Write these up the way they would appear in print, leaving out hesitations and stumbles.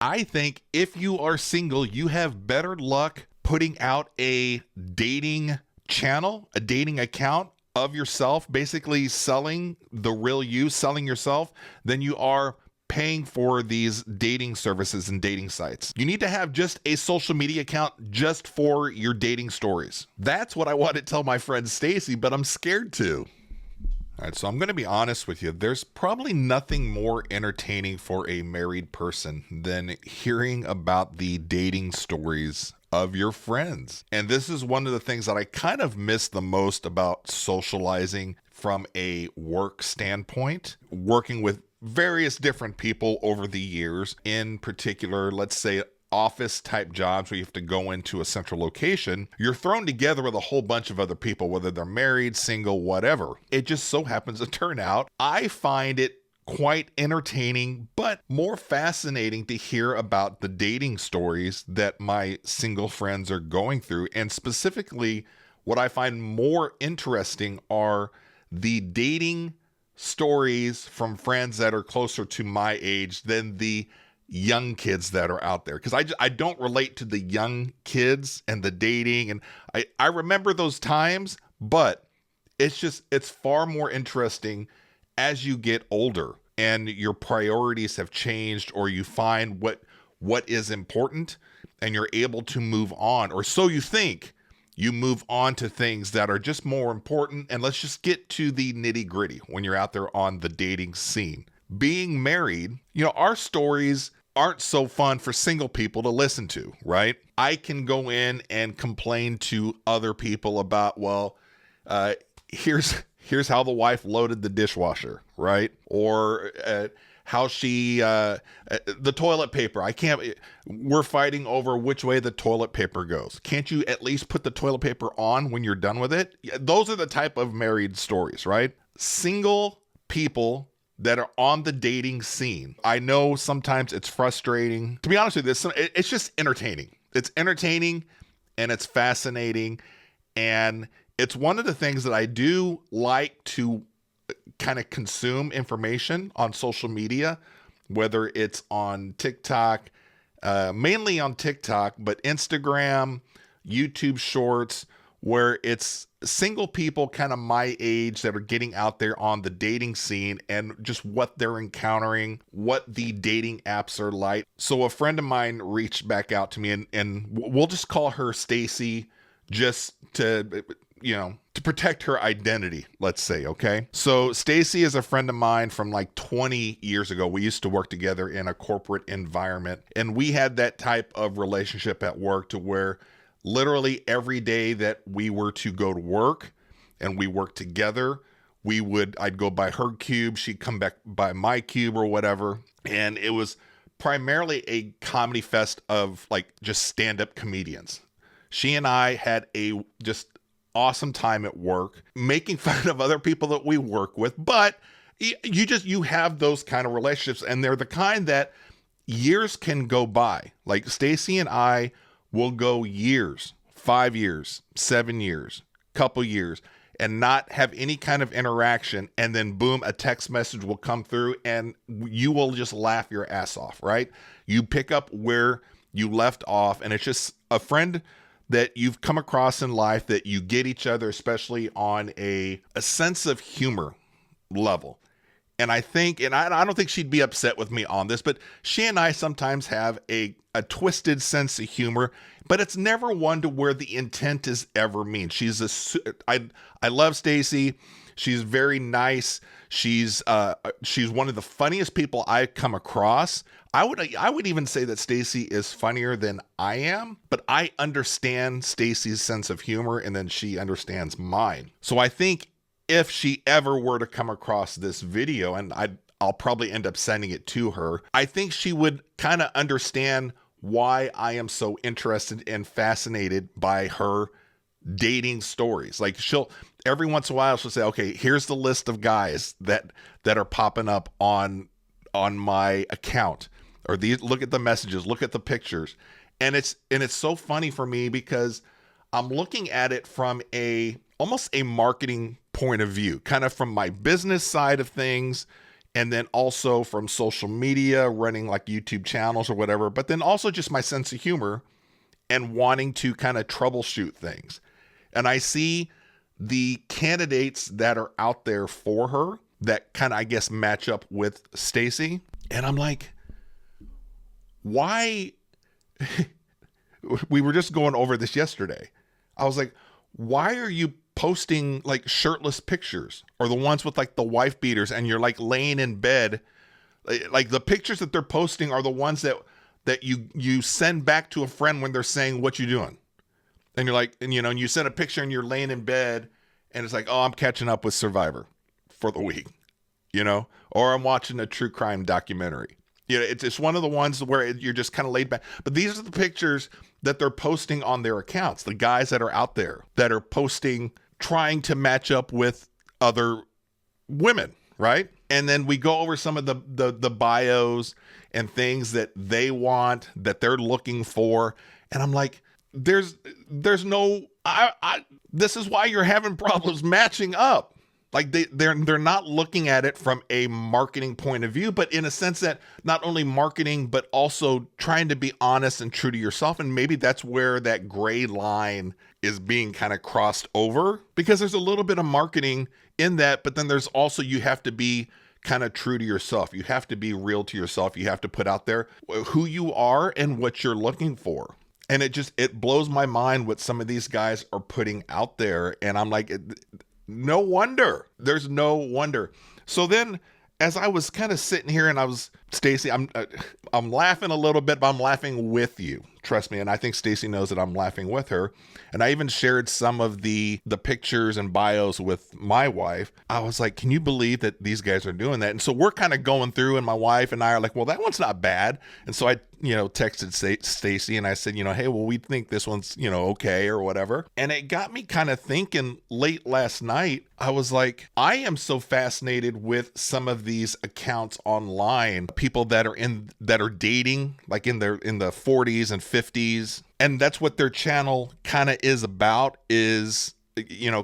I think if you are single, you have better luck putting out a dating channel, a dating account of yourself, basically selling the real you, selling yourself, than you are paying for these dating services and dating sites. You need to have just a social media account just for your dating stories. That's what I want to tell my friend Stacey, but I'm scared to. All right, so I'm going to be honest with you. There's probably nothing more entertaining for a married person than hearing about the dating stories of your friends. And this is one of the things that I kind of miss the most about socializing from a work standpoint, working with various different people over the years. In particular, let's say office type jobs where you have to go into a central location, you're thrown together with a whole bunch of other people, whether they're married, single, whatever. It just so happens to turn out I find it quite entertaining, but more fascinating to hear about the dating stories that my single friends are going through. And specifically, what I find more interesting are the dating stories from friends that are closer to my age than the young kids that are out there, because I don't relate to the young kids and the dating, and I remember those times, but it's far more interesting as you get older and your priorities have changed, or you find what is important and you're able to move on, or so you think. You move on to things that are just more important, and let's just get to the nitty gritty when you're out there on the dating scene. Being married, our stories aren't so fun for single people to listen to, right? I can go in and complain to other people about, here's how the wife loaded the dishwasher, right? Or how she, the toilet paper. We're fighting over which way the toilet paper goes. Can't you at least put the toilet paper on when you're done with it? Those are the type of married stories, right? Single people that are on the dating scene. I know sometimes it's frustrating. To be honest with you, it's just entertaining. It's entertaining and it's fascinating. And it's one of the things that I do like to kind of consume information on social media, whether it's on TikTok, mainly on TikTok, but Instagram, YouTube Shorts, where it's single people kind of my age that are getting out there on the dating scene and just what they're encountering, what the dating apps are like. So a friend of mine reached back out to me, and we'll just call her Stacey, just to protect her identity, let's say, okay? So Stacey is a friend of mine from like 20 years ago. We used to work together in a corporate environment, and we had that type of relationship at work to where literally every day that we were to go to work and we worked together, I'd go by her cube, she'd come back by my cube or whatever. And it was primarily a comedy fest of like just stand-up comedians. She and I had a just awesome time at work, making fun of other people that we work with. But you have those kind of relationships, and they're the kind that years can go by. Like Stacey and I will go years, 5 years, 7 years, couple years, and not have any kind of interaction. And then boom, a text message will come through and you will just laugh your ass off, right? You pick up where you left off, and it's just a friend that you've come across in life that you get each other, especially on a sense of humor level. And I think, and I don't think she'd be upset with me on this, but she and I sometimes have a twisted sense of humor, but it's never one to where the intent is ever mean. I love Stacey. She's very nice. She's one of the funniest people I've come across. I would even say that Stacey is funnier than I am, but I understand Stacey's sense of humor, and then she understands mine. So I think if she ever were to come across this video, and I'll probably end up sending it to her, I think she would kind of understand why I am so interested and fascinated by her dating stories. Like every once in a while she'll say, okay, here's the list of guys that are popping up on my account, or look at the messages, look at the pictures. And it's so funny for me because I'm looking at it from almost a marketing point of view, kind of from my business side of things. and then also from social media, running like YouTube channels or whatever, but then also just my sense of humor and wanting to kind of troubleshoot things. And I see the candidates that are out there for her that kind of, I guess, match up with Stacey. And I'm like, why? We were just going over this yesterday. I was like, why are you posting like shirtless pictures, or the ones with like the wife beaters and you're like laying in bed? Like the pictures that they're posting are the ones that you send back to a friend when they're saying, what you doing? And you're like, and you send a picture and you're laying in bed and it's like, oh, I'm catching up with Survivor for the week, or I'm watching a true crime documentary. It's one of the ones where you're just kind of laid back. But these are the pictures that they're posting on their accounts. The guys that are out there that are posting, trying to match up with other women, right? And then we go over some of the bios and things that they want, that they're looking for. And I'm like, there's no, this is why you're having problems matching up. Like they're not looking at it from a marketing point of view, but in a sense that not only marketing, but also trying to be honest and true to yourself. And maybe that's where that gray line is being kind of crossed over, because there's a little bit of marketing in that, but then there's also, you have to be kind of true to yourself. You have to be real to yourself. You have to put out there who you are and what you're looking for. And it blows my mind what some of these guys are putting out there. And I'm like, no wonder. There's no wonder. So then, as I was kind of sitting here and Stacey, I'm laughing a little bit, but I'm laughing with you. Trust me. And I think Stacey knows that I'm laughing with her. And I even shared some of the pictures and bios with my wife. I was like, can you believe that these guys are doing that? And so we're kind of going through, and my wife and I are like, well, that one's not bad. And so I, texted Stacey and I said, hey, well, we think this one's, okay or whatever. And it got me kind of thinking late last night. I was like, I am so fascinated with some of these accounts online, people that are dating, like in the 40s and 50s. And that's what their channel kind of is about, is,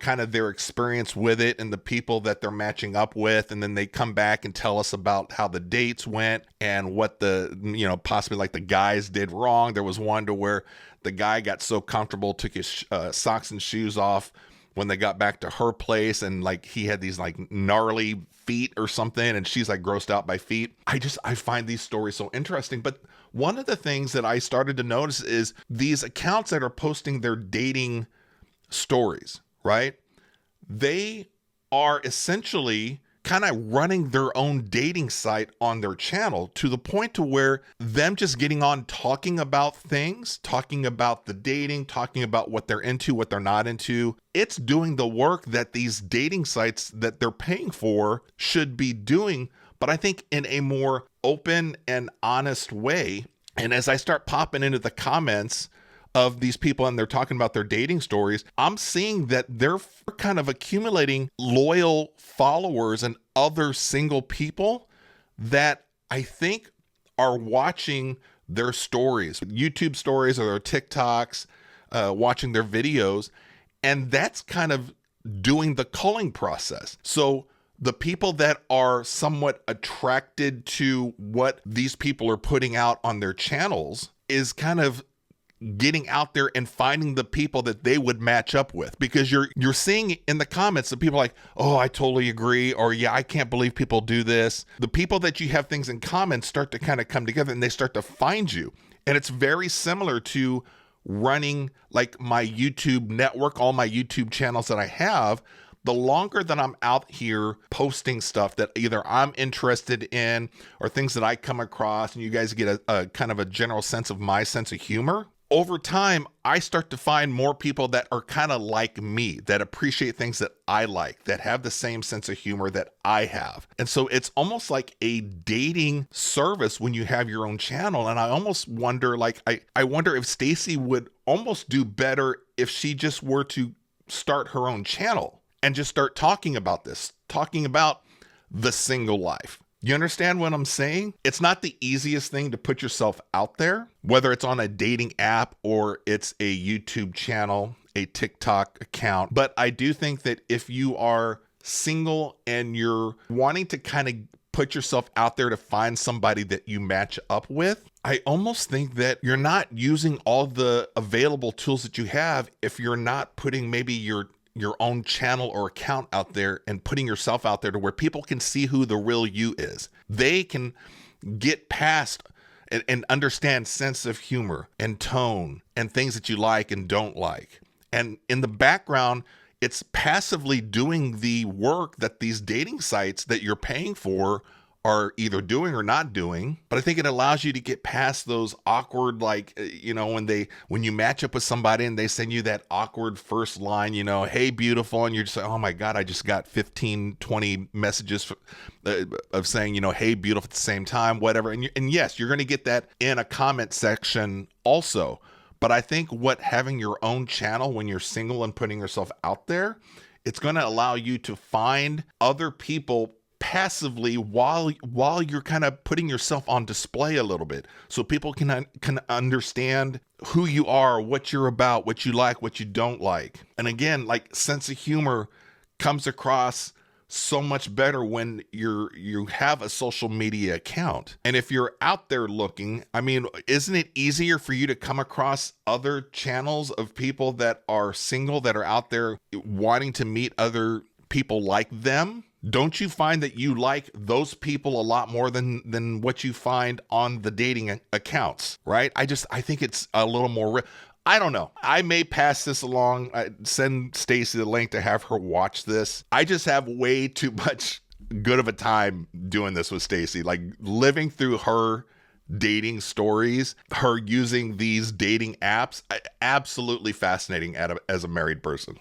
kind of their experience with it and the people that they're matching up with. And then they come back and tell us about how the dates went and what the, possibly like the guys did wrong. There was one to where the guy got so comfortable, took his socks and shoes off when they got back to her place, and like he had these like gnarly feet or something, and she's like grossed out by feet. I find these stories so interesting. But one of the things that I started to notice is these accounts that are posting their dating stories, right? They are essentially kind of running their own dating site on their channel, to the point to where them just getting on talking about things, talking about the dating, talking about what they're into, what they're not into. It's doing the work that these dating sites that they're paying for should be doing, but I think in a more open and honest way. And as I start popping into the comments of these people and they're talking about their dating stories, I'm seeing that they're kind of accumulating loyal followers and other single people that I think are watching their stories, YouTube stories or their TikToks, watching their videos. And that's kind of doing the culling process. So the people that are somewhat attracted to what these people are putting out on their channels is kind of getting out there and finding the people that they would match up with, because you're seeing in the comments that people are like, oh, I totally agree, or yeah, I can't believe people do this. The people that you have things in common start to kind of come together and they start to find you. And it's very similar to running like my YouTube network, all my YouTube channels that I have. The longer that I'm out here posting stuff that either I'm interested in or things that I come across, and you guys get a kind of a general sense of my sense of humor, over time, I start to find more people that are kind of like me, that appreciate things that I like, that have the same sense of humor that I have. And so it's almost like a dating service when you have your own channel. And I almost wonder, like, I wonder if Stacey would almost do better if she just were to start her own channel and just start talking about this, talking about the single life. You understand what I'm saying? It's not the easiest thing to put yourself out there, whether it's on a dating app or it's a YouTube channel, a TikTok account. But I do think that if you are single and you're wanting to kind of put yourself out there to find somebody that you match up with, I almost think that you're not using all the available tools that you have if you're not putting maybe your own channel or account out there and putting yourself out there to where people can see who the real you is. They can get past and understand sense of humor and tone and things that you like and don't like. And in the background, it's passively doing the work that these dating sites that you're paying for are either doing or not doing. But I think it allows you to get past those awkward, like, when you match up with somebody and they send you that awkward first line, hey, beautiful. And you're just like, oh my God, I just got 15, 20 messages of saying, hey, beautiful at the same time, whatever. And yes, you're going to get that in a comment section also. But I think having your own channel when you're single and putting yourself out there, it's going to allow you to find other people passively while you're kind of putting yourself on display a little bit, so people can understand who you are, what you're about, what you like, what you don't like. And again, like, sense of humor comes across so much better when you have a social media account. And if you're out there looking, I mean, isn't it easier for you to come across other channels of people that are single, that are out there wanting to meet other people like them? Don't you find that you like those people a lot more than what you find on the dating accounts, right? I think it's a little more I don't know. I may pass this along. Send Stacey the link to have her watch this. I just have way too much good of a time doing this with Stacey, like living through her dating stories, her using these dating apps. Absolutely fascinating as a married person.